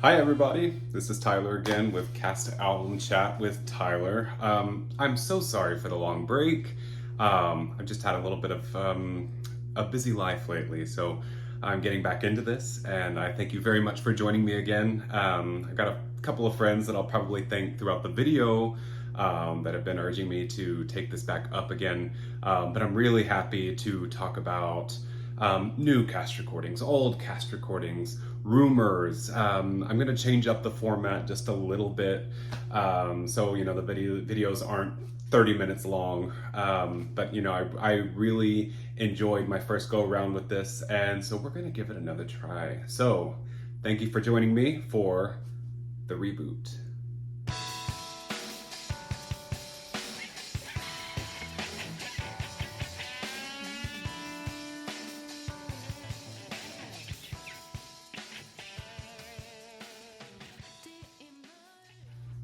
Hi everybody, this is Tyler again with Cast Album Chat with Tyler. I'm so sorry for the long break. I've just had a little bit of a busy life lately, so I'm getting back into this, and I thank you very much for joining me again. I've got a couple of friends that I'll probably thank throughout the video that have been urging me to take this back up again, but I'm really happy to talk about new cast recordings, old cast recordings, rumors. I'm gonna change up the format just a little bit, so the videos aren't 30 minutes long. But I really enjoyed my first go around with this, and so we're gonna give it another try. So thank you for joining me for the reboot.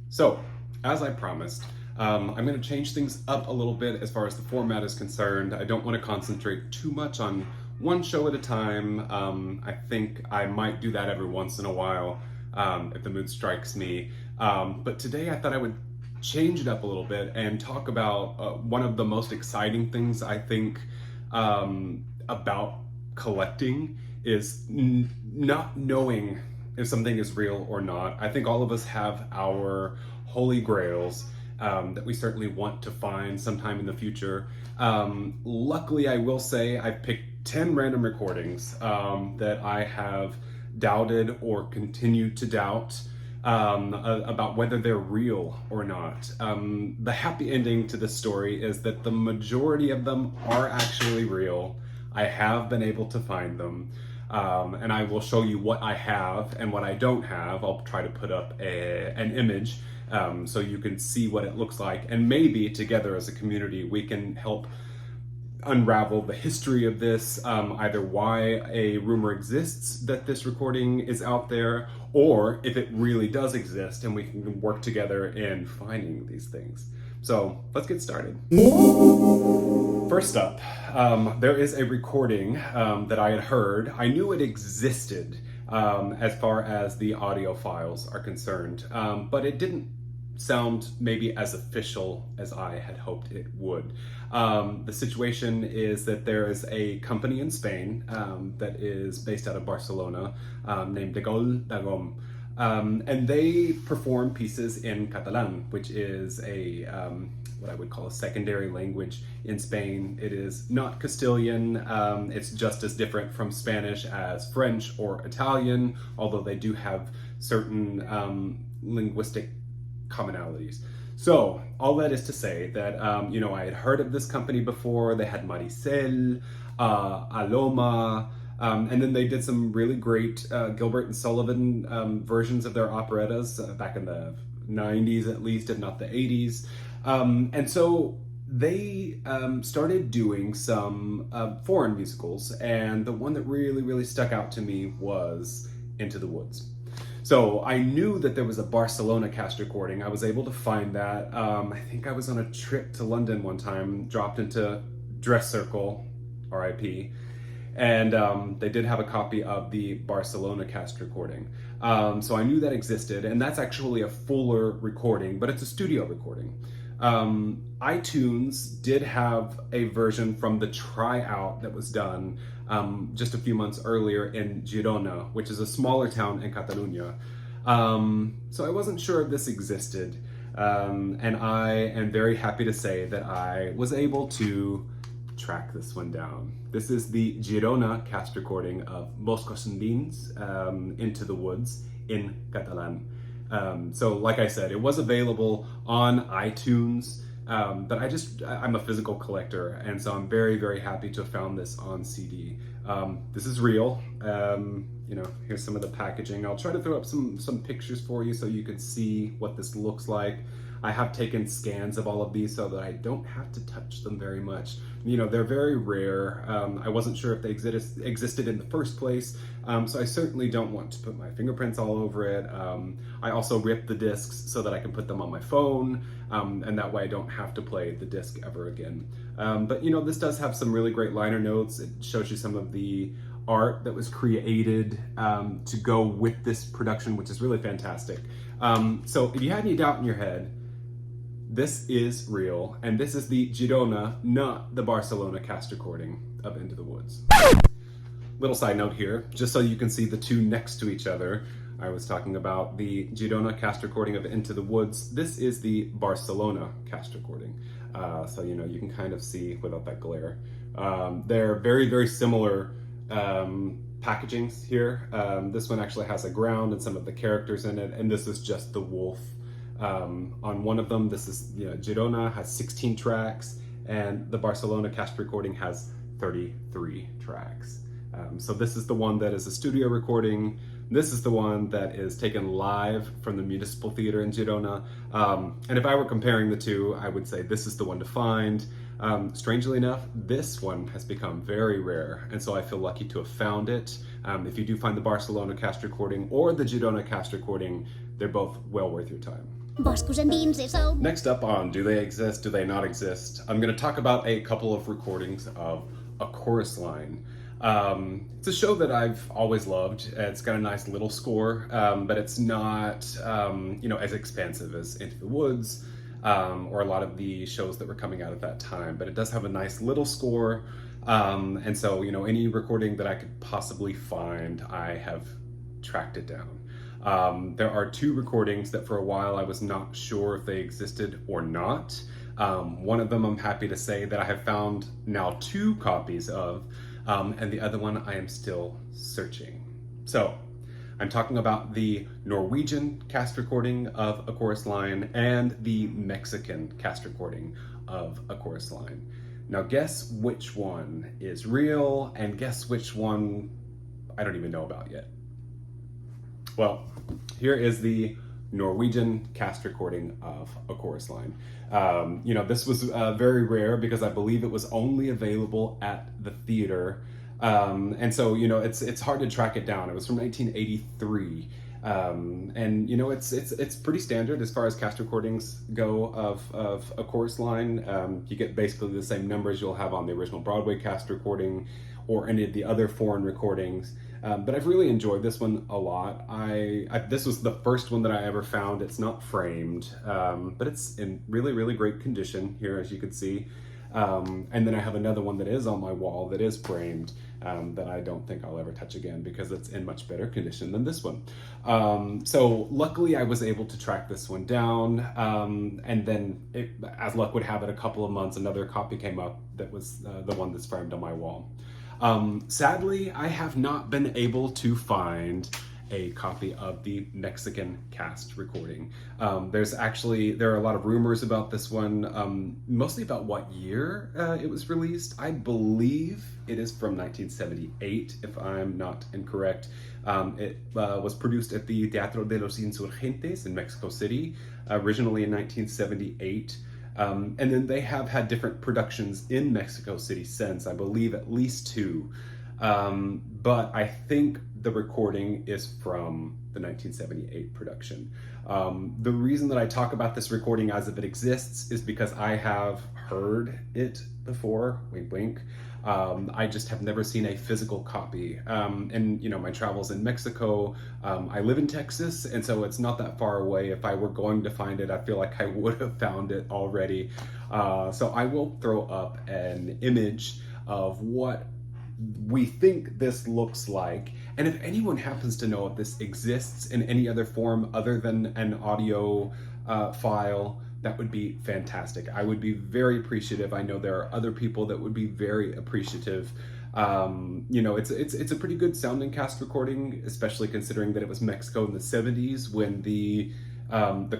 So, as I promised, I'm going to change things up a little bit as far as the format is concerned. I don't want to concentrate too much on one show at a time. I think I might do that every once in a while if the mood strikes me. But today I thought I would change it up a little bit and talk about one of the most exciting things I think about collecting is not knowing if something is real or not. I think all of us have our holy grails that we certainly want to find sometime in the future. Luckily, I will say I've picked 10 random recordings that I have doubted or continued to doubt about whether they're real or not. The happy ending to this story is that the majority of them are actually real. I have been able to find them. And I will show you what I have and what I don't have. I'll try to put up an image so you can see what it looks like. And maybe together as a community, we can help unravel the history of this, either why a rumor exists that this recording is out there, or if it really does exist and we can work together in finding these things. So let's get started. First up, there is a recording that I had heard. I knew it existed as far as the audio files are concerned, but it didn't sound maybe as official as I had hoped it would. The situation is that there is a company in Spain that is based out of Barcelona named De Gol Dagom. And they perform pieces in Catalan, which is a what I would call a secondary language in Spain. It is not Castilian. It's just as different from Spanish as French or Italian, although they do have certain linguistic commonalities. So all that is to say that I had heard of this company before. They had Maricel, Aloma. And then they did some really great Gilbert and Sullivan versions of their operettas back in the 90s at least, if not the 80s. And so they started doing some foreign musicals, and the one that really stuck out to me was Into the Woods. So I knew that there was a Barcelona cast recording. I was able to find that. I think I was on a trip to London one time, dropped into Dress Circle, RIP, and they did have a copy of the Barcelona cast recording. So I knew that existed, and that's actually a fuller recording, but it's a studio recording. iTunes did have a version from the tryout that was done just a few months earlier in Girona, which is a smaller town in Catalonia. So I wasn't sure if this existed, and I am very happy to say that I was able to track this one down. This is the Girona cast recording of Boscos and Beans, Into the Woods in Catalan. So like I said, it was available on iTunes, but I'm a physical collector, and so I'm very happy to have found this on CD. This is real. Here's some of the packaging. I'll try to throw up some pictures for you so you can see what this looks like. I have taken scans of all of these so that I don't have to touch them very much. They're very rare. I wasn't sure if they existed in the first place, so I certainly don't want to put my fingerprints all over it. I also rip the discs so that I can put them on my phone, and that way I don't have to play the disc ever again. But this does have some really great liner notes. It shows you some of the art that was created to go with this production, which is really fantastic. So if you had any doubt in your head, this is real, and this is the Girona, not the Barcelona cast recording of Into the Woods. Little side note here, just so you can see the two next to each other. I was talking about the Girona cast recording of Into the Woods. This is the Barcelona cast recording. So, you know, you can kind of see without that glare. They're very, very similar packagings here. This one actually has a ground and some of the characters in it, and this is just the wolf. On one of them, this is, you know, Girona has 16 tracks, and the Barcelona cast recording has 33 tracks. So this is the one that is a studio recording. This is the one that is taken live from the Municipal Theater in Girona. And if I were comparing the two, I would say this is the one to find. Strangely enough, this one has become very rare, and so I feel lucky to have found it. If you do find the Barcelona cast recording or the Girona cast recording, they're both well worth your time. Next up on Do They Exist, Do They Not Exist, I'm going to talk about a couple of recordings of A Chorus Line. It's a show that I've always loved. It's got a nice little score, but it's not, you know, as expansive as Into the Woods or a lot of the shows that were coming out at that time. But it does have a nice little score, and so, you know, any recording that I could possibly find, I have tracked it down. There are two recordings that for a while I was not sure if they existed or not. One of them I'm happy to say that I have found now 2 copies of, and the other one I am still searching. So I'm talking about the Norwegian cast recording of A Chorus Line and the Mexican cast recording of A Chorus Line. Now guess which one is real, and guess which one I don't even know about yet. Well, here is the Norwegian cast recording of A Chorus Line. You know, this was very rare because I believe it was only available at the theater. And so, you know, it's hard to track it down. It was from 1983. And, you know, it's pretty standard as far as cast recordings go of A Chorus Line. You get basically the same numbers you'll have on the original Broadway cast recording or any of the other foreign recordings. But I've really enjoyed this one a lot. This was the first one that I ever found. It's not framed, but it's in really, really great condition here, as you can see. And then I have another one that is on my wall that is framed, that I don't think I'll ever touch again because it's in much better condition than this one. So luckily I was able to track this one down, and then as luck would have it, a couple of months, another copy came up that was the one that's framed on my wall. Sadly, I have not been able to find a copy of the Mexican cast recording. There are a lot of rumors about this one, mostly about what year it was released. I believe it is from 1978, if I'm not incorrect. It was produced at the Teatro de los Insurgentes in Mexico City, originally in 1978. And then they have had different productions in Mexico City since, I believe at least 2. But I think the recording is from the 1978 production. The reason that I talk about this recording as if it exists is because I have heard it before, wink wink. I just have never seen a physical copy. And you know, my travels in Mexico, I live in Texas, and so it's not that far away. If I were going to find it, I feel like I would have found it already. So I will throw up an image of what we think this looks like. And if anyone happens to know if this exists in any other form other than an audio file, that would be fantastic. I would be very appreciative. I know there are other people that would be very appreciative. You know, it's a pretty good sounding cast recording, especially considering that it was Mexico in the 70s when the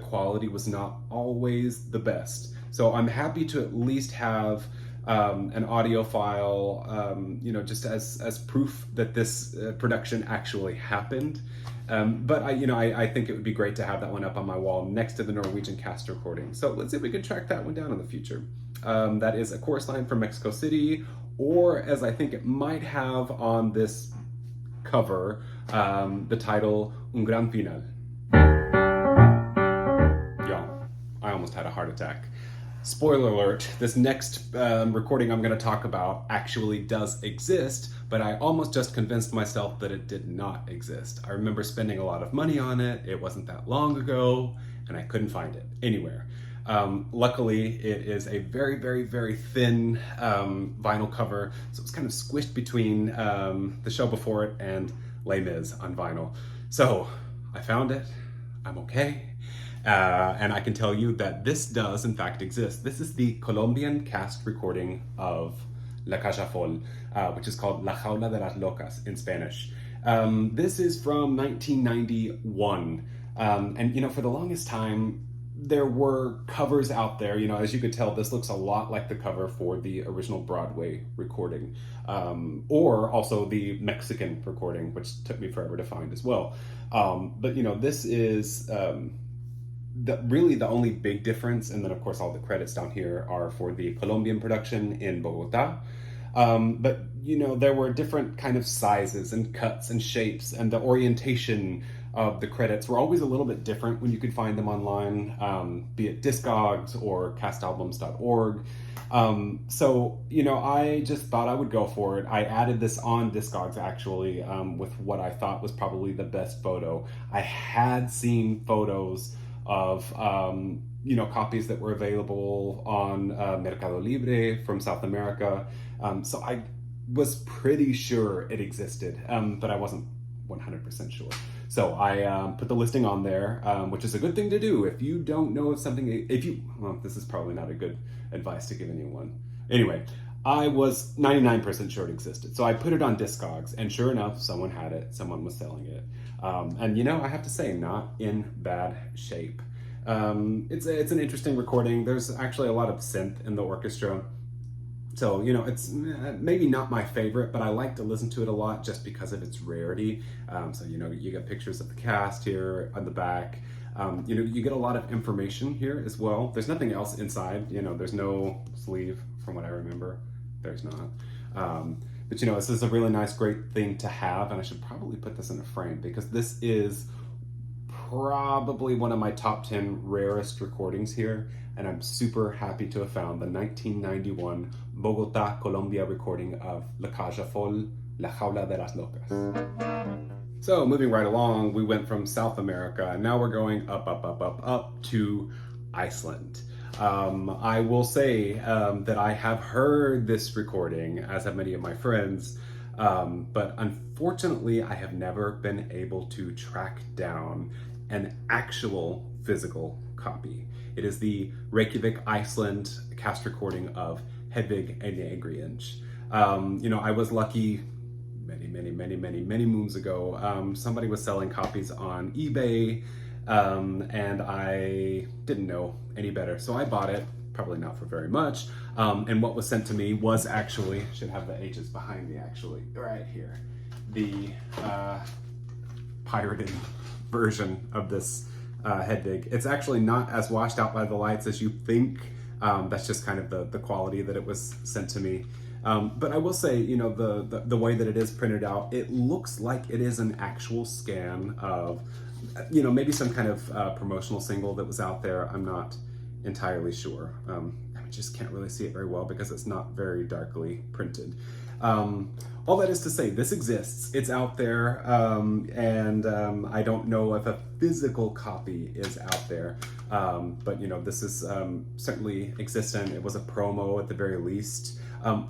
quality was not always the best. So I'm happy to at least have an audio file, you know, just as proof that this production actually happened. But I think it would be great to have that one up on my wall next to the Norwegian cast recording. So let's see if we can track that one down in the future. That is A Chorus Line from Mexico City, or as I think it might have on this cover, the title Un Gran Final. Y'all, I almost had a heart attack. Spoiler alert, this next recording I'm going to talk about actually does exist, but I almost just convinced myself that it did not exist. I remember spending a lot of money on it, it wasn't that long ago, and I couldn't find it anywhere. Luckily, it is a very, very, very thin vinyl cover, so it's kind of squished between the show before it and Les Mis on vinyl. So, I found it, I'm okay. And I can tell you that this does in fact exist. This is the Colombian cast recording of La Caja Fol, which is called La Jaula de las Locas in Spanish. This is from 1991. And for the longest time, there were covers out there. As you could tell, this looks a lot like the cover for the original Broadway recording, or also the Mexican recording, which took me forever to find as well. But this is really the only big difference, and then of course all the credits down here are for the Colombian production in Bogota. But there were different kind of sizes and cuts and shapes, and the orientation of the credits were always a little bit different when you could find them online, be it Discogs or castalbums.org. So I just thought I would go for it. I added this on Discogs actually, with what I thought was probably the best photo. I had seen photos of copies that were available on Mercado Libre from South America. So I was pretty sure it existed, but I wasn't 100% sure. So I put the listing on there, which is a good thing to do if you don't know if something, well, this is probably not a good advice to give anyone. Anyway, I was 99% sure it existed. So I put it on Discogs, and sure enough, someone had it, someone was selling it. And I have to say, not in bad shape. It's an interesting recording. There's actually a lot of synth in the orchestra. So, it's maybe not my favorite, but I like to listen to it a lot just because of its rarity. So, you get pictures of the cast here on the back. You get a lot of information here as well. There's nothing else inside. There's no sleeve from what I remember. There's not. But this is a really nice, great thing to have, and I should probably put this in a frame because this is probably one of my top 10 rarest recordings here, and I'm super happy to have found the 1991 Bogota, Colombia recording of La Caja Fol, La Jaula de las Locas. So moving right along, we went from South America, and now we're going up to Iceland. I will say that I have heard this recording, as have many of my friends, but unfortunately I have never been able to track down an actual physical copy. It is the Reykjavik, Iceland cast recording of Hedvig and Egriange. I was lucky many moons ago. Somebody was selling copies on eBay, and I didn't know any better, so I bought it, probably not for very much, and what was sent to me was actually, should have the H's behind me actually, right here, the pirated version of this Hedvig. It's actually not as washed out by the lights as you think. That's just kind of the quality that it was sent to me. But I will say, the way that it is printed out, it looks like it is an actual scan of, maybe some kind of promotional single that was out there. I'm not entirely sure. I just can't really see it very well because it's not very darkly printed. All that is to say, this exists, it's out there, and I don't know if a physical copy is out there, but this is certainly existent. It was a promo at the very least.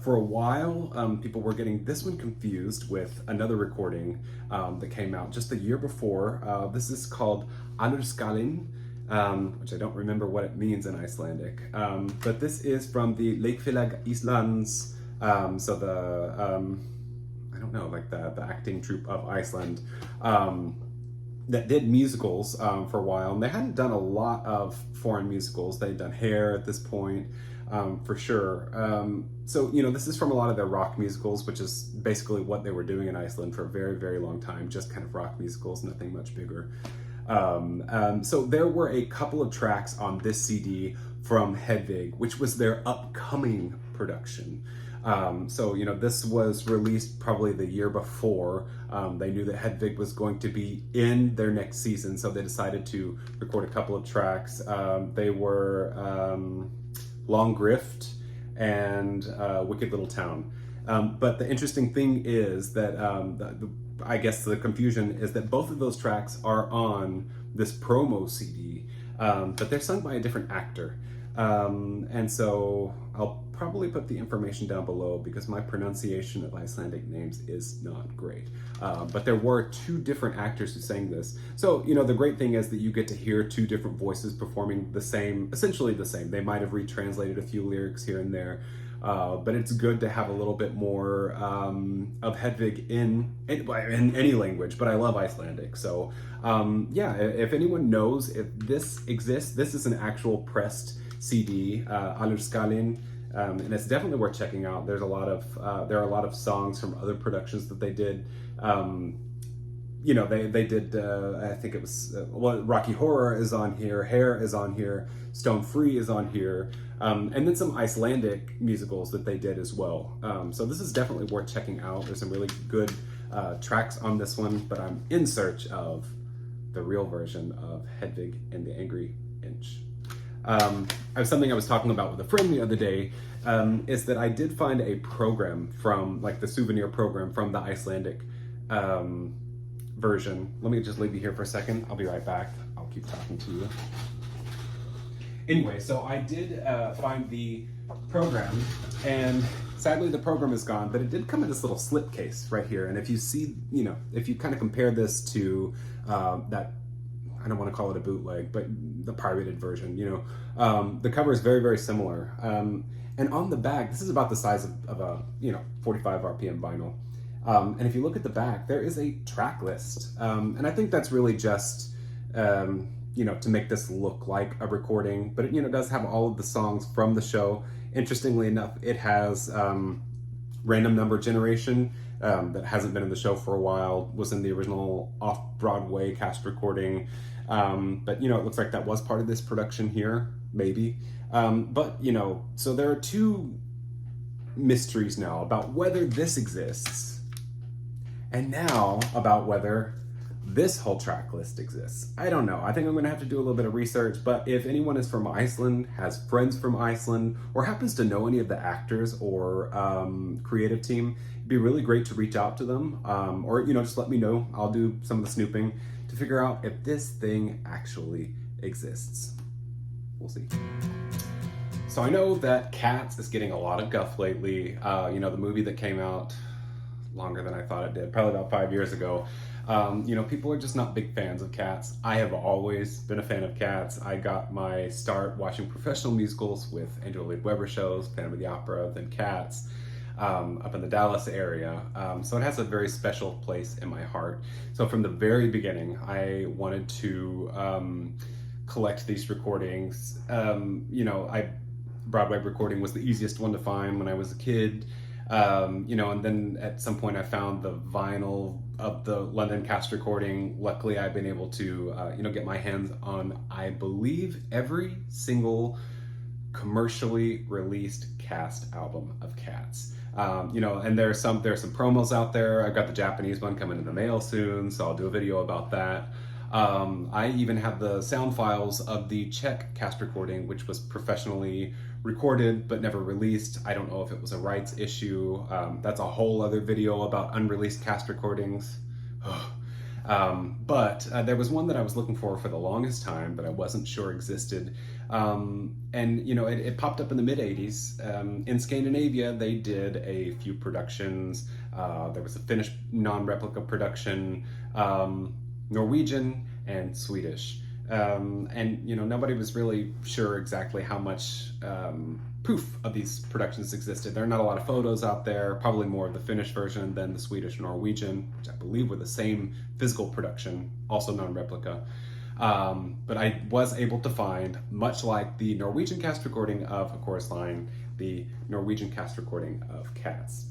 For a while, people were getting this one confused with another recording that came out just the year before. This is called Alurskalin, which I don't remember what it means in Icelandic, but this is from the Leikfélag Íslands, so the I don't know, like the acting troupe of Iceland, that did musicals for a while, and they hadn't done a lot of foreign musicals. They'd done Hair at this point, for sure. So this is from a lot of their rock musicals, which is basically what they were doing in Iceland for a very, very long time, just kind of rock musicals, nothing much bigger. So there were a couple of tracks on this CD from Hedvig, which was their upcoming production. So this was released probably the year before. They knew that Hedvig was going to be in their next season, so they decided to record a couple of tracks. They were Long Grift, and Wicked Little Town. But the interesting thing is that I guess the confusion is that both of those tracks are on this promo CD, but they're sung by a different actor. And so I'll probably put the information down below because my pronunciation of Icelandic names is not great. But there were two different actors who sang this. So, the great thing is that you get to hear two different voices performing the same, essentially the same. They might have retranslated a few lyrics here and there. But it's good to have a little bit more of Hedvig in any language, but I love Icelandic. So yeah, if anyone knows if this exists, this is an actual pressed CD, Alurskalin, and it's definitely worth checking out. There are a lot of songs from other productions that they did. They did, I think it was, Rocky Horror is on here, Hair is on here, Stone Free is on here, and then some Icelandic musicals that they did as well. So this is definitely worth checking out. There's some really good tracks on this one, but I'm in search of the real version of Hedvig and the Angry Inch. Something I was talking about with a friend the other day is that I did find a program from, like the souvenir program from the Icelandic version. Let me just leave you here for a second. I'll be right back. I'll keep talking to you. Anyway, so I did find the program, and sadly the program is gone, but it did come in this little slip case right here. And if you see, if you kind of compare this to that, I don't want to call it a bootleg, but the pirated version, the cover is very, very similar. And on the back, this is about the size of a, 45 RPM vinyl. And if you look at the back, there is a track list. And I think that's really just, to make this look like a recording, but it, does have all of the songs from the show. Interestingly enough, it has random number generation that hasn't been in the show for a while, was in the original off-Broadway cast recording. But, it looks like that was part of this production here, maybe. But, so there are two mysteries now about whether this exists, and now about whether this whole track list exists. I don't know. I think I'm going to have to do a little bit of research, but if anyone is from Iceland, has friends from Iceland, or happens to know any of the actors or creative team, it'd be really great to reach out to them, or, just let me know. I'll do some of the snooping to figure out if this thing actually exists. We'll see. So I know that Cats is getting a lot of guff lately. The movie that came out longer than I thought it did, probably about 5 years ago. People are just not big fans of Cats. I have always been a fan of Cats. I got my start watching professional musicals with Andrew Lloyd Webber shows, Phantom of the Opera, then Cats, up in the Dallas area. So it has a very special place in my heart. So from the very beginning, I wanted to collect these recordings. Broadway recording was the easiest one to find when I was a kid. And then at some point I found the vinyl of the London cast recording. Luckily, I've been able to, get my hands on, I believe, every single commercially released cast album of Cats. And there are some promos out there. I've got the Japanese one coming in the mail soon, so I'll do a video about that. I even have the sound files of the Czech cast recording, which was professionally recorded but never released. I don't know if it was a rights issue. That's a whole other video about unreleased cast recordings. But there was one that I was looking for the longest time, but I wasn't sure existed. It popped up in the mid-'80s. In Scandinavia, they did a few productions. There was a Finnish non-replica production, Norwegian, and Swedish. Nobody was really sure exactly how much proof of these productions existed. There are not a lot of photos out there, probably more of the Finnish version than the Swedish and Norwegian, which I believe were the same physical production, also non-replica. But I was able to find, much like the Norwegian cast recording of A Chorus Line, the Norwegian cast recording of Cats.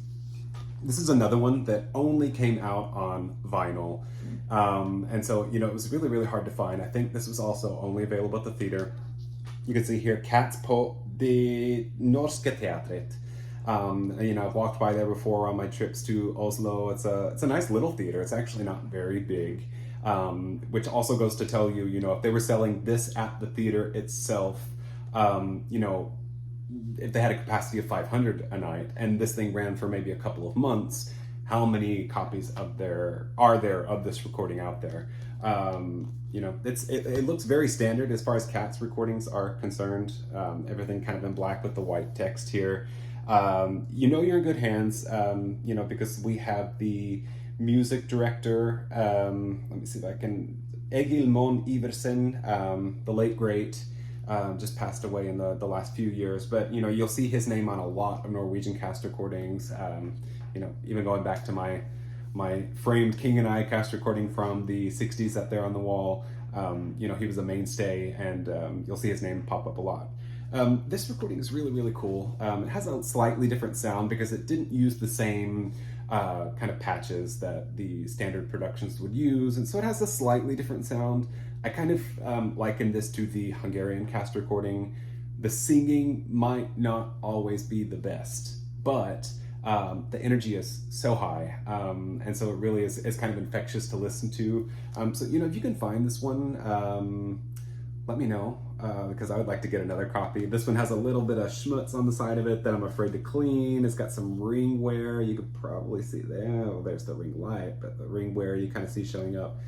This is another one that only came out on vinyl. And so, it was really, really hard to find. I think this was also only available at the theater. You can see here, Cats på det norska teatret. I've walked by there before on my trips to Oslo. It's a nice little theater. It's actually not very big, which also goes to tell you, if they were selling this at the theater itself, if they had a capacity of 500 a night and this thing ran for maybe a couple of months, how many copies of this recording out there? You know, it looks very standard as far as Cat's recordings are concerned. Everything kind of in black with the white text here. You know you're in good hands, you know, because we have the music director, let me see if I can, Egil Mon Iversen, the late great, just passed away in the last few years, but you know, you'll see his name on a lot of Norwegian cast recordings, you know, even going back to my framed King and I cast recording from the 60s up there on the wall. You know, he was a mainstay, and you'll see his name pop up a lot. This recording is really, really cool. It has a slightly different sound because it didn't use the same kind of patches that the standard productions would use, and so it has a slightly different sound. I kind of liken this to the Hungarian cast recording. The singing might not always be the best, but the energy is so high, and so it really is kind of infectious to listen to. So, you know, if you can find this one, let me know, because I would like to get another copy. This one has a little bit of schmutz on the side of it that I'm afraid to clean. It's got some ring wear. You could probably see there. Oh, there's the ring light, but the ring wear you kind of see showing up.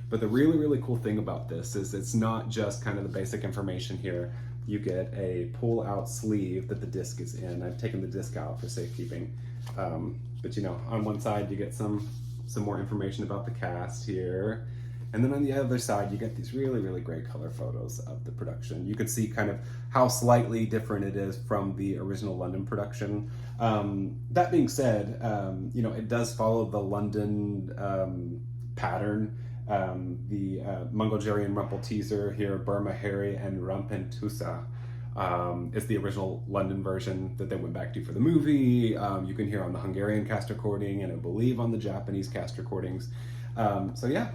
But the really, really cool thing about this is it's not just kind of the basic information here. You get a pull-out sleeve that the disc is in. I've taken the disc out for safekeeping. But you know, on one side you get some more information about the cast here. And then on the other side, you get these really, really great color photos of the production. You can see kind of how slightly different it is from the original London production. That being said, you know, it does follow the London pattern. The Mongolian Rumpel teaser here, Burma Harry and Rampentusa, is the original London version that they went back to for the movie. You can hear on the Hungarian cast recording, and I believe on the Japanese cast recordings. So yeah,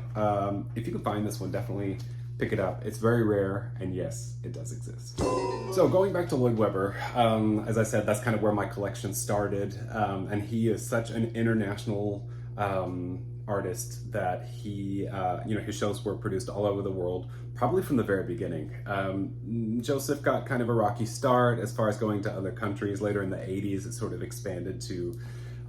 if you can find this one, definitely pick it up. It's very rare, and yes, it does exist. So going back to Lloyd Webber, as I said, that's kind of where my collection started, and he is such an international artist that he, you know, his shows were produced all over the world, probably from the very beginning. Joseph got kind of a rocky start as far as going to other countries. Later in the 80s, it sort of expanded to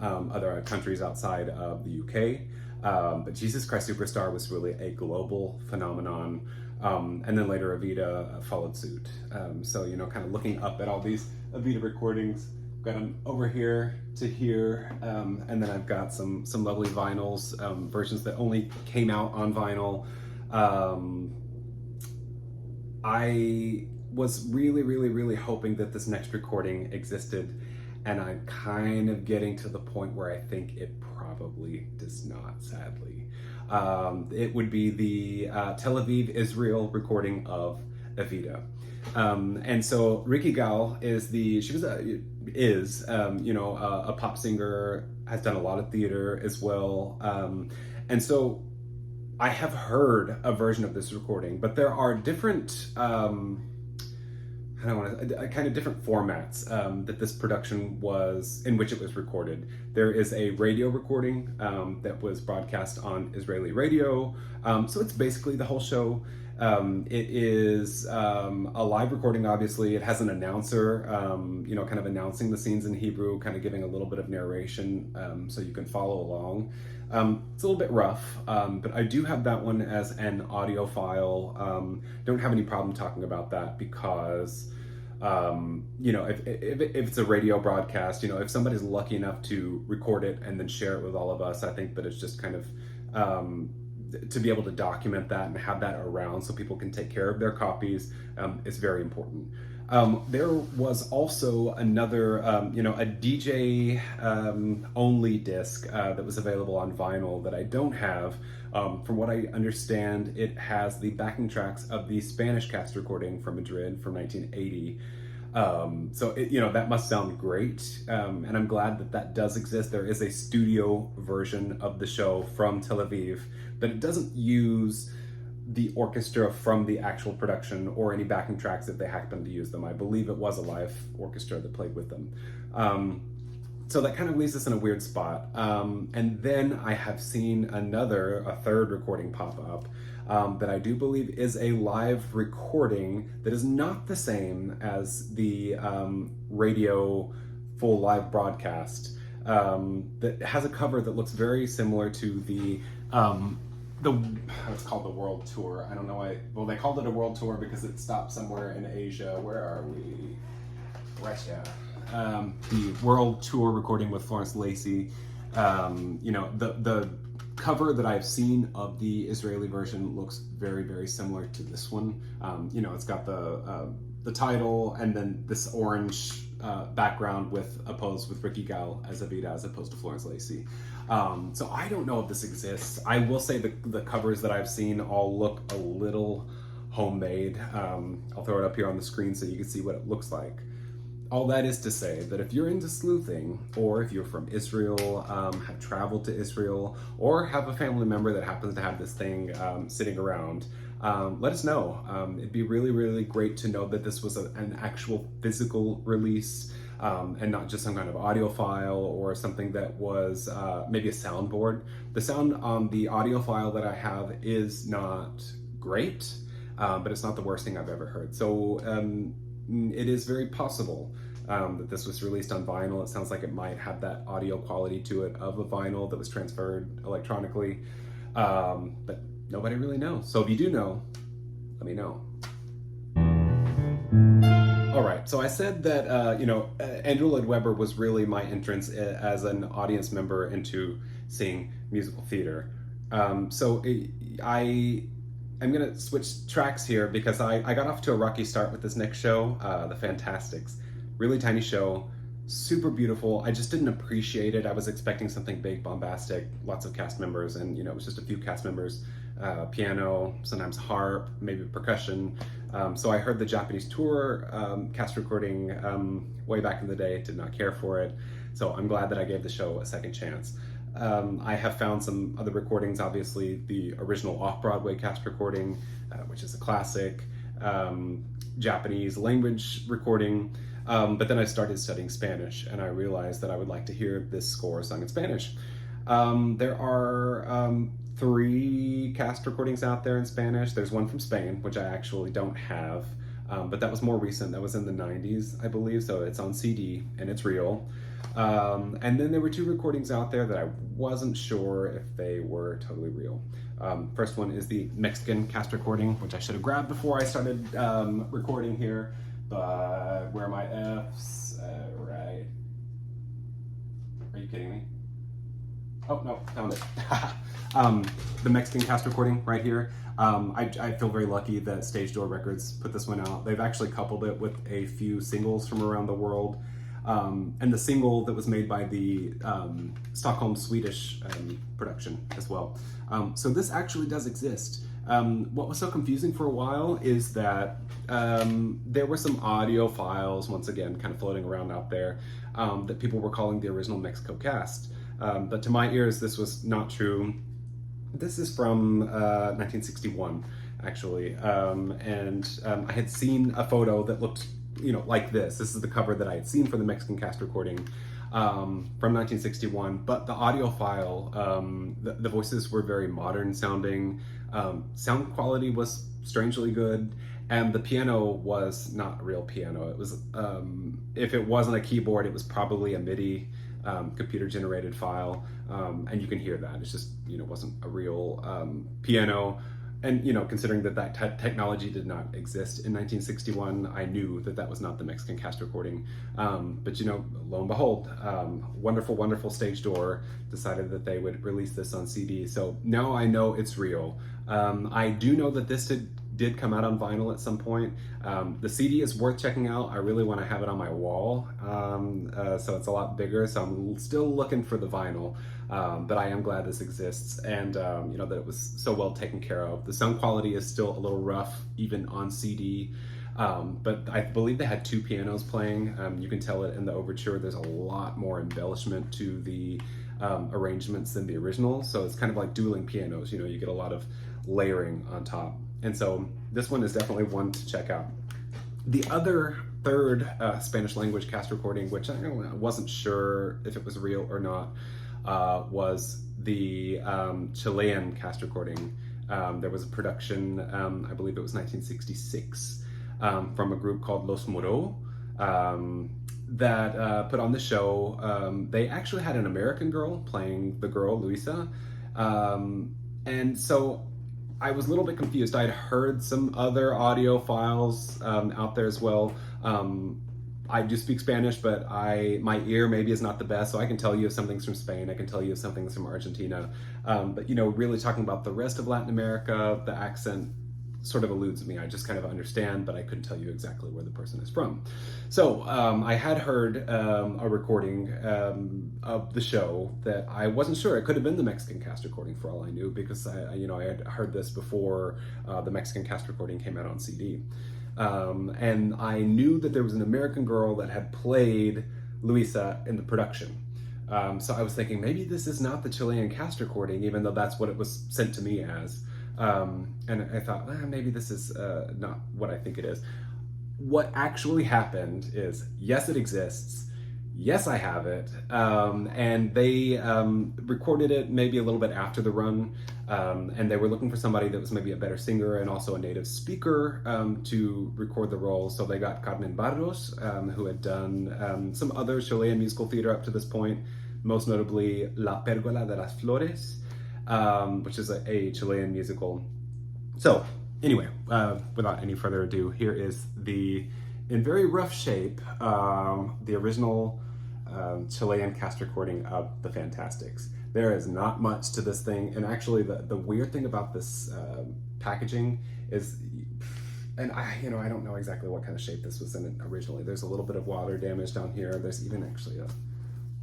other countries outside of the UK. But Jesus Christ Superstar was really a global phenomenon. And then later Evita followed suit. So, you know, kind of looking up at all these Evita recordings, got them over here to here. And then I've got some lovely vinyls, versions that only came out on vinyl. I was really, really, really hoping that this next recording existed, and I'm kind of getting to the point where I think it probably does not, sadly. It would be the Tel Aviv, Israel recording of Evita. And so Ricky Gal is you know, a pop singer, has done a lot of theater as well. And so I have heard a version of this recording, but there are different, kind of different formats that this production was, in which it was recorded. There is a radio recording that was broadcast on Israeli radio. So it's basically the whole show. It is a live recording, obviously. It has an announcer, you know, kind of announcing the scenes in Hebrew, kind of giving a little bit of narration so you can follow along. It's a little bit rough, but I do have that one as an audio file. Don't have any problem talking about that because, you know, if it's a radio broadcast, you know, if somebody's lucky enough to record it and then share it with all of us, I think that it's just kind of, to be able to document that and have that around so people can take care of their copies is very important. There was also another, you know, a DJ only disc that was available on vinyl that I don't have. From what I understand, it has the backing tracks of the Spanish cast recording from Madrid from 1980. So, you know, that must sound great. And I'm glad that that does exist. There is a studio version of the show from Tel Aviv, but it doesn't use the orchestra from the actual production or any backing tracks if they happen to use them. I believe it was a live orchestra that played with them. So that kind of leaves us in a weird spot. And then I have seen a third recording pop up that I do believe is a live recording that is not the same as the radio full live broadcast. That has a cover that looks very similar to the it's called the World Tour. I don't know why. Well, they called it a World Tour because it stopped somewhere in Asia. Where are we? Russia. The World Tour recording with Florence Lacey. The cover that I've seen of the Israeli version looks very, very similar to this one. It's got the title and then this orange background opposed with Ricky Gal as Avida as opposed to Florence Lacey. So I don't know if this exists. I will say the covers that I've seen all look a little homemade. I'll throw it up here on the screen so you can see what it looks like. All that is to say that if you're into sleuthing, or if you're from Israel, have traveled to Israel, or have a family member that happens to have this thing sitting around, let us know. It'd be really, really great to know that this was an actual physical release, and not just some kind of audio file or something that was maybe a soundboard. The sound on the audio file that I have is not great, but it's not the worst thing I've ever heard. So it is very possible that this was released on vinyl. It sounds like it might have that audio quality to it of a vinyl that was transferred electronically, but nobody really knows. So if you do know, let me know. All right, so I said that Andrew Lloyd Webber was really my entrance as an audience member into seeing musical theater. I'm gonna switch tracks here because I got off to a rocky start with this next show, The Fantastics. Really tiny show, super beautiful. I just didn't appreciate it. I was expecting something big, bombastic, lots of cast members, and it was just a few cast members, piano, sometimes harp, maybe percussion. So I heard the Japanese tour cast recording way back in the day, did not care for it. So I'm glad that I gave the show a second chance. I have found some other recordings, obviously the original off-Broadway cast recording, which is a classic, Japanese language recording, but then I started studying Spanish and I realized that I would like to hear this score sung in Spanish. There are 3 cast recordings out there in Spanish. There's one from Spain, which I actually don't have, but that was more recent. That was in the 90s, I believe, so it's on CD and it's real. And then there were 2 recordings out there that I wasn't sure if they were totally real. First one is the Mexican cast recording, which I should have grabbed before I started recording here, but where are my F's? Right. Are you kidding me? Oh, no, found it. The Mexican cast recording right here. I feel very lucky that Stage Door Records put this one out. They've actually coupled it with a few singles from around the world. And the single that was made by the Stockholm Swedish production as well. So this actually does exist. What was so confusing for a while is that there were some audio files, once again, kind of floating around out there, that people were calling the original Mexico cast. But to my ears, this was not true. This is from 1961, actually. I had seen a photo that looked like this. This is the cover that I had seen for the Mexican cast recording from 1961, but the audio file, the voices were very modern sounding, sound quality was strangely good, and the piano was not real piano. It was, if it wasn't a keyboard, it was probably a MIDI computer generated file, and you can hear that. It's just, wasn't a real piano. And, considering that technology did not exist in 1961, I knew that was not the Mexican cast recording. But, lo and behold, wonderful, wonderful Stage Door decided that they would release this on CD. So now I know it's real. I do know that this did come out on vinyl at some point. The CD is worth checking out. I really want to have it on my wall. So it's a lot bigger. So I'm still looking for the vinyl. But I am glad this exists, and that it was so well taken care of. The sound quality is still a little rough, even on CD, but I believe they had 2 pianos playing. You can tell it in the overture. There's a lot more embellishment to the arrangements than the original, so it's kind of like dueling pianos. You get a lot of layering on top, and so this one is definitely one to check out. The other third Spanish language cast recording, which I wasn't sure if it was real or not, was the Chilean cast recording. There was a production, I believe it was 1966, from a group called Los Moreau, that put on the show. They actually had an American girl playing the girl, Luisa. And so I was a little bit confused. I'd heard some other audio files out there as well. I do speak Spanish, but my ear maybe is not the best, so I can tell you if something's from Spain, I can tell you if something's from Argentina. But really talking about the rest of Latin America, the accent sort of eludes me. I just kind of understand, but I couldn't tell you exactly where the person is from. So I had heard a recording of the show that I wasn't sure. It could have been the Mexican cast recording for all I knew, because I had heard this before the Mexican cast recording came out on CD. And I knew that there was an American girl that had played Luisa in the production. So I was thinking, maybe this is not the Chilean cast recording, even though that's what it was sent to me as. And I thought, maybe this is not what I think it is. What actually happened is, yes, it exists. Yes, I have it. And they recorded it maybe a little bit after the run. And they were looking for somebody that was maybe a better singer and also a native speaker to record the role. So they got Carmen Barros, who had done some other Chilean musical theater up to this point, most notably La Pérgola de las Flores, which is a Chilean musical. So anyway, without any further ado, here is in very rough shape, the original Chilean cast recording of The Fantastics. There is not much to this thing, and actually the weird thing about this packaging is, and I don't know exactly what kind of shape this was in originally. There's a little bit of water damage down here. There's even actually a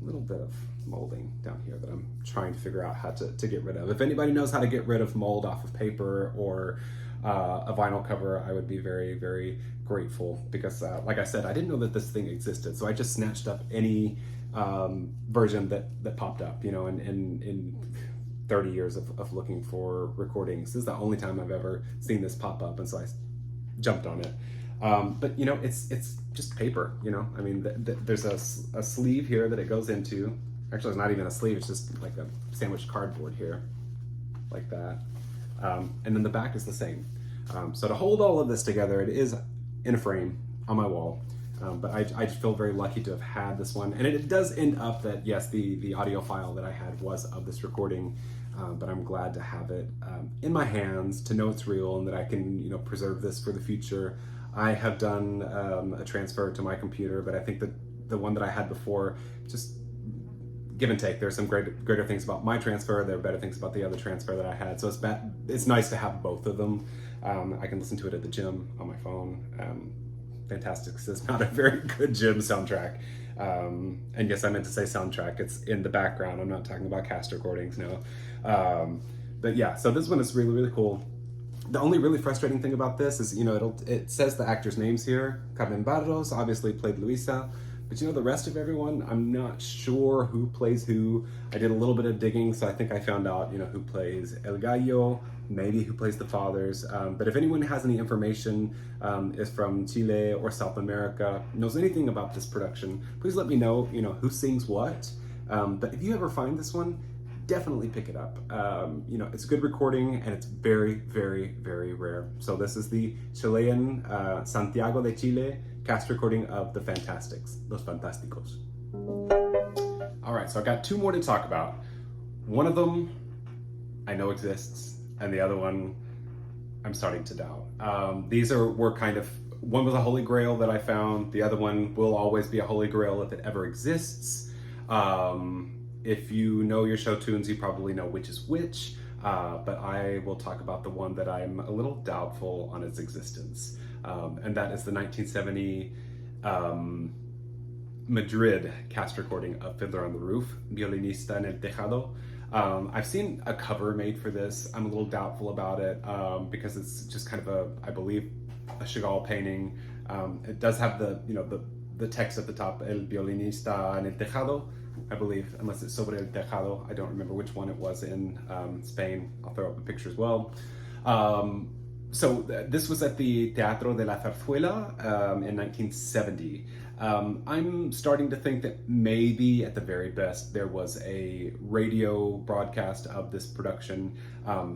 little bit of molding down here that I'm trying to figure out how to get rid of. If anybody knows how to get rid of mold off of paper or a vinyl cover, I would be very, very grateful, because like I said, I didn't know that this thing existed, so I just snatched up any version that popped up, in 30 years of looking for recordings. This is the only time I've ever seen this pop up, and so I jumped on it. But it's just paper, I mean, there's a sleeve here that it goes into. Actually, it's not even a sleeve, it's just like a sandwich cardboard here, like that. And then the back is the same. So to hold all of this together, it is in a frame on my wall. But I just feel very lucky to have had this one. And it does end up that, yes, the audio file that I had was of this recording, but I'm glad to have it in my hands, to know it's real and that I can, preserve this for the future. I have done a transfer to my computer, but I think that the one that I had before, just give and take. There's some greater things about my transfer. There are better things about the other transfer that I had. So it's nice to have both of them. I can listen to it at the gym on my phone. Fantastics is not a very good gym soundtrack. And yes, I meant to say soundtrack. It's in the background. I'm not talking about cast recordings, no. But yeah, so this one is really, really cool. The only really frustrating thing about this is, it says the actors' names here. Carmen Barros obviously played Luisa, but the rest of everyone, I'm not sure who plays who. I did a little bit of digging, so I think I found out, who plays El Gallo, maybe who plays the fathers. But if anyone has any information, is from Chile or South America, knows anything about this production, please let me know, who sings what. But if you ever find this one, definitely pick it up. It's a good recording and it's very, very, very rare. So this is the Chilean Santiago de Chile cast recording of The Fantastics, Los Fantásticos. All right, so I got two more to talk about. One of them I know exists, and the other one I'm starting to doubt. These were kind of, one was a holy grail that I found. The other one will always be a holy grail if it ever exists. If you know your show tunes, you probably know which is which, but I will talk about the one that I'm a little doubtful on its existence. And that is the 1970 Madrid cast recording of Fiddler on the Roof, Violinista en el Tejado. I've seen a cover made for this. I'm a little doubtful about it because it's just kind of I believe, a Chagall painting. It does have the text at the top, El Violinista en el Tejado, I believe, unless it's Sobre el Tejado. I don't remember which one it was in Spain. I'll throw up a picture as well. This was at the Teatro de la Zarzuela in 1970. I'm starting to think that maybe at the very best there was a radio broadcast of this production.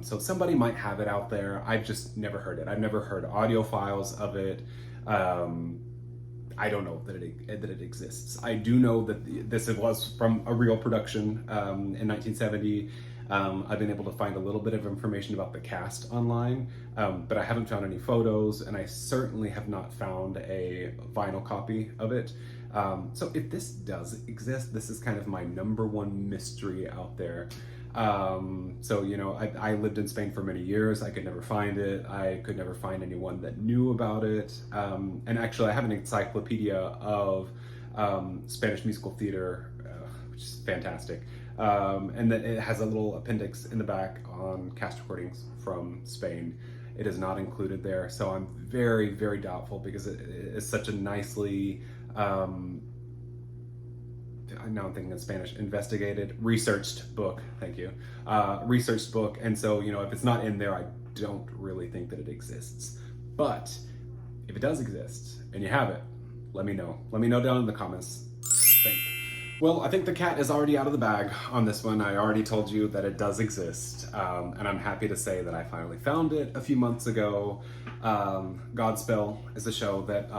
So somebody might have it out there. I've just never heard it. I've never heard audio files of it. I don't know that it exists. I do know that this was from a real production in 1970. I've been able to find a little bit of information about the cast online, but I haven't found any photos, and I certainly have not found a vinyl copy of it. So if this does exist, this is kind of my number one mystery out there. I lived in Spain for many years. I could never find it. I could never find anyone that knew about it. And actually, I have an encyclopedia of Spanish musical theater, which is fantastic. And then it has a little appendix in the back on cast recordings from Spain. It is not included there, so I'm very, very doubtful because it is such a nicely, now I'm thinking in Spanish, researched book, thank you, researched book, and so, if it's not in there, I don't really think that it exists. But if it does exist, and you have it, let me know. Let me know down in the comments. Thank you. Well, I think the cat is already out of the bag on this one. I already told you that it does exist, and I'm happy to say that I finally found it a few months ago. Godspell is a show that,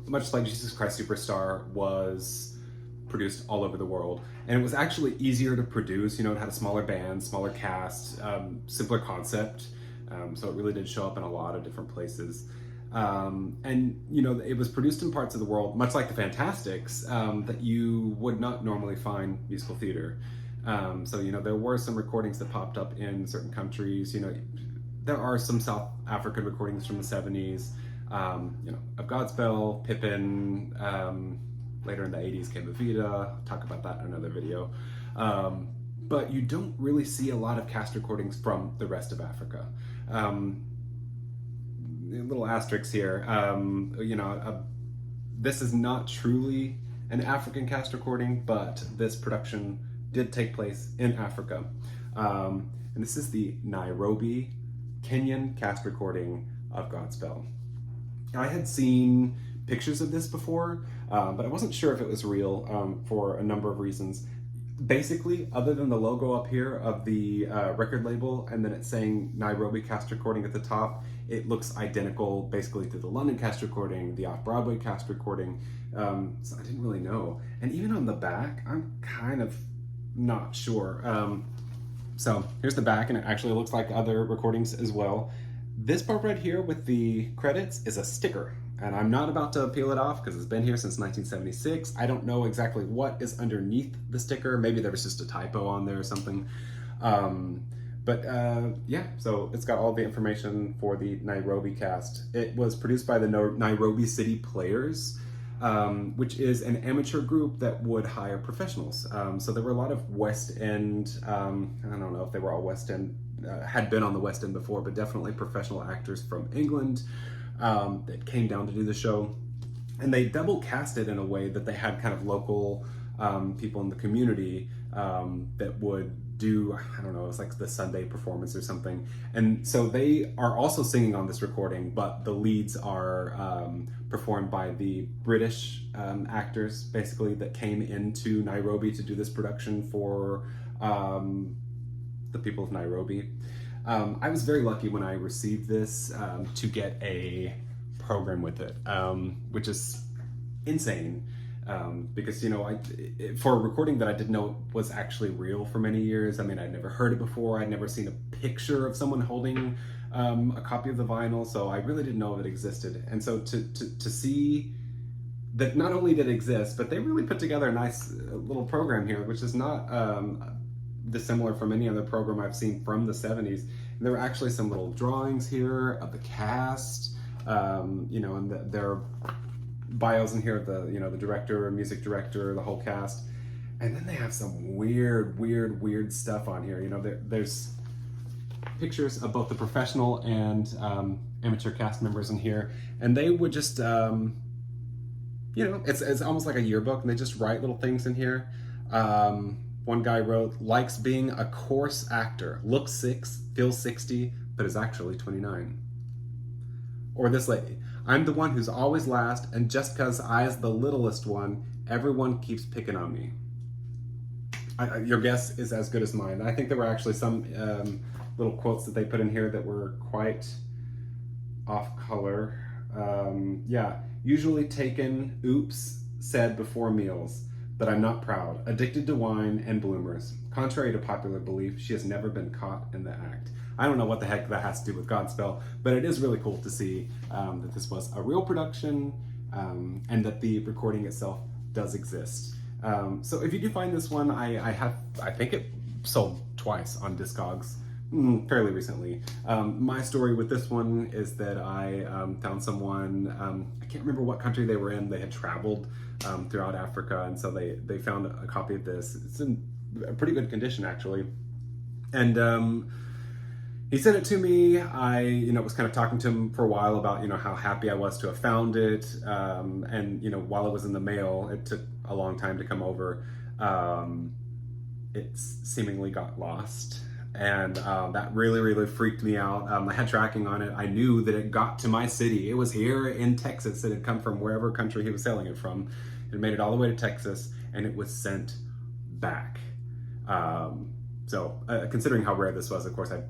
much like Jesus Christ Superstar, was produced all over the world, and it was actually easier to produce. It had a smaller band, smaller cast, simpler concept, so it really did show up in a lot of different places. It was produced in parts of the world, much like the Fantastics, that you would not normally find musical theater. There were some recordings that popped up in certain countries. There are some South African recordings from the 70s, of Godspell, Pippin, later in the 80s came Evita. I'll talk about that in another video. But you don't really see a lot of cast recordings from the rest of Africa. Little asterisks here. This is not truly an African cast recording, but this production did take place in Africa. And this is the Nairobi, Kenyan cast recording of Godspell. I had seen pictures of this before, but I wasn't sure if it was real for a number of reasons. Basically, other than the logo up here of the record label, and then it's saying Nairobi cast recording at the top, it looks identical basically to the London cast recording, the off-Broadway cast recording, so I didn't really know. And even on the back, I'm kind of not sure. So here's the back, and it actually looks like other recordings as well. This part right here with the credits is a sticker, and I'm not about to peel it off because it's been here since 1976. I don't know exactly what is underneath the sticker. Maybe there was just a typo on there or something. So it's got all the information for the Nairobi cast. It was produced by the Nairobi City Players, which is an amateur group that would hire professionals. So there were a lot of West End, I don't know if they were all West End, had been on the West End before, but definitely professional actors from England that came down to do the show. And they double cast it in a way that they had kind of local people in the community that would do, I don't know, it's like the Sunday performance or something. And so they are also singing on this recording, but the leads are performed by the British actors, basically, that came into Nairobi to do this production for the people of Nairobi. I was very lucky when I received this to get a program with it, which is insane. Because for a recording that I didn't know was actually real for many years. I mean, I'd never heard it before. I'd never seen a picture of someone holding a copy of the vinyl, so I really didn't know if it existed. And so to see that not only did it exist, but they really put together a nice little program here, which is not dissimilar from any other program I've seen from the 70s. And there were actually some little drawings here of the cast, and their bios in here of the director, music director, the whole cast. And then they have some weird stuff on here. There's pictures of both the professional and amateur cast members in here, and they would just it's almost like a yearbook, and they just write little things in here. One guy wrote, likes being a coarse actor, looks 6, feels 60, but is actually 29. Or this lady, I'm the one who's always last, and just because I's the littlest one, everyone keeps picking on me. Your guess is as good as mine. I think there were actually some little quotes that they put in here that were quite off color. Yeah, usually taken, oops, said before meals, but I'm not proud, addicted to wine and bloomers. Contrary to popular belief, she has never been caught in the act. I don't know what the heck that has to do with Godspell, but it is really cool to see that this was a real production and that the recording itself does exist. So if you do find this one, I think it sold twice on Discogs fairly recently. My story with this one is that I found someone, I can't remember what country they were in, they had traveled throughout Africa, and so they found a copy of this. It's in a pretty good condition actually. And he sent it to me. I, was kind of talking to him for a while about, how happy I was to have found it. And, while it was in the mail, it took a long time to come over. It seemingly got lost. And that really, really freaked me out. I had tracking on it. I knew that it got to my city. It was here in Texas. It had come from wherever country he was selling it from. It made it all the way to Texas, and it was sent back. So considering how rare this was, of course, I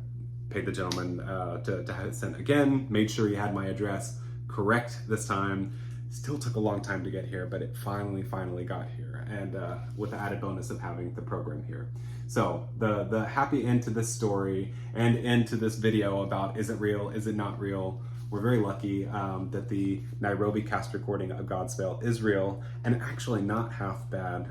paid the gentleman to have it sent again, made sure he had my address correct this time. Still took a long time to get here, but it finally got here, and with the added bonus of having the program here. So the happy end to this story and end to this video about is it real, is it not real? We're very lucky that the Nairobi cast recording of Godspell is real and actually not half bad.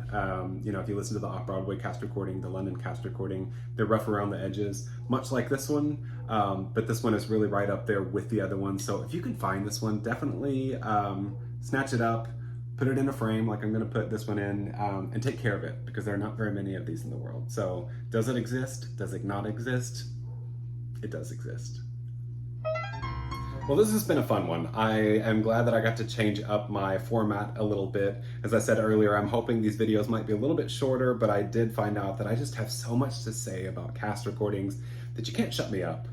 If you listen to the off-Broadway cast recording, the London cast recording, they're rough around the edges, much like this one, but this one is really right up there with the other one. So if you can find this one, definitely snatch it up, put it in a frame like I'm gonna put this one in, and take care of it, because there are not very many of these in the world. So does it exist? Does it not exist? It does exist. Well, this has been a fun one. I am glad that I got to change up my format a little bit. As I said earlier, I'm hoping these videos might be a little bit shorter, but I did find out that I just have so much to say about cast recordings that you can't shut me up.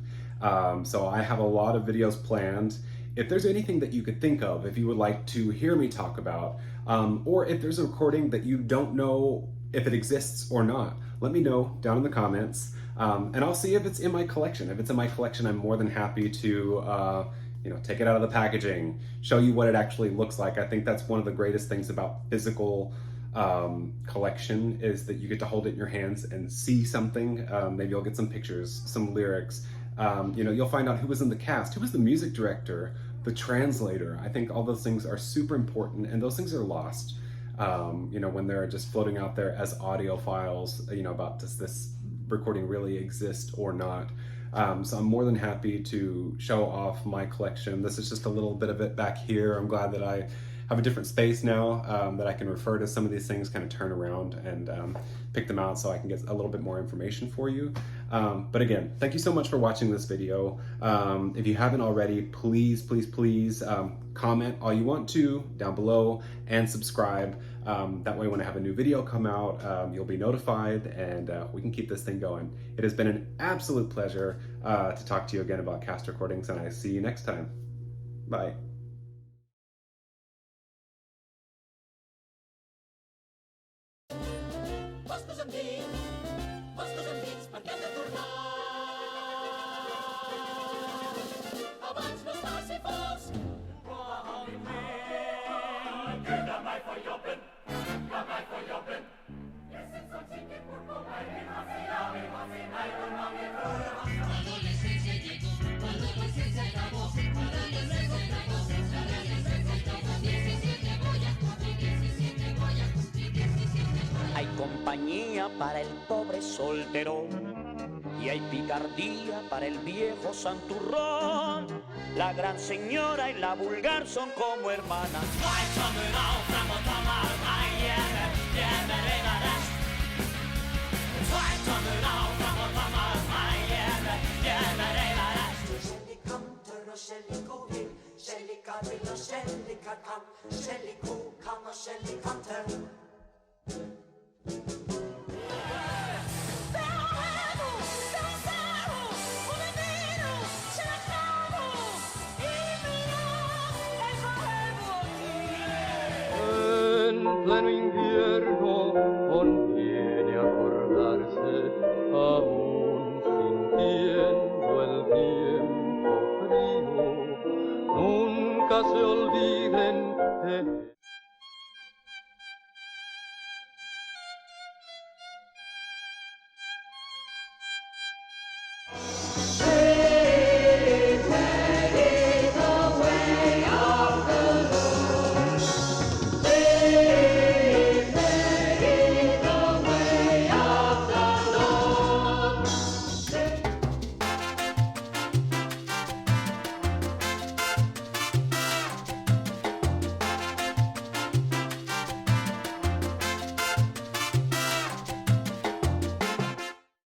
So I have a lot of videos planned. If there's anything that you could think of, if you would like to hear me talk about, or if there's a recording that you don't know if it exists or not, let me know down in the comments. And I'll see if it's in my collection. If it's in my collection, I'm more than happy to take it out of the packaging, show you what it actually looks like. I think that's one of the greatest things about physical collection, is that you get to hold it in your hands and see something. Maybe you'll get some pictures, some lyrics. You'll find out who was in the cast, who was the music director, the translator. I think all those things are super important, and those things are lost when they're just floating out there as audio files, about does this recording really exist or not. So I'm more than happy to show off my collection. This is just a little bit of it back here. I'm glad that I have a different space now, that I can refer to some of these things, kind of turn around and pick them out so I can get a little bit more information for you. But again, thank you so much for watching this video. If you haven't already, please comment all you want to down below and subscribe. That way when I have a new video come out, you'll be notified, and we can keep this thing going. It has been an absolute pleasure to talk to you again about cast recordings, and I see you next time. Bye. Hay compañía para el pobre solterón y hay picardía para el viejo santurrón. La gran señora y la vulgar son como hermanas. Shelly go in, Shelly Carilla, Shelly Catan, Shelly Cook, Shelly Canter.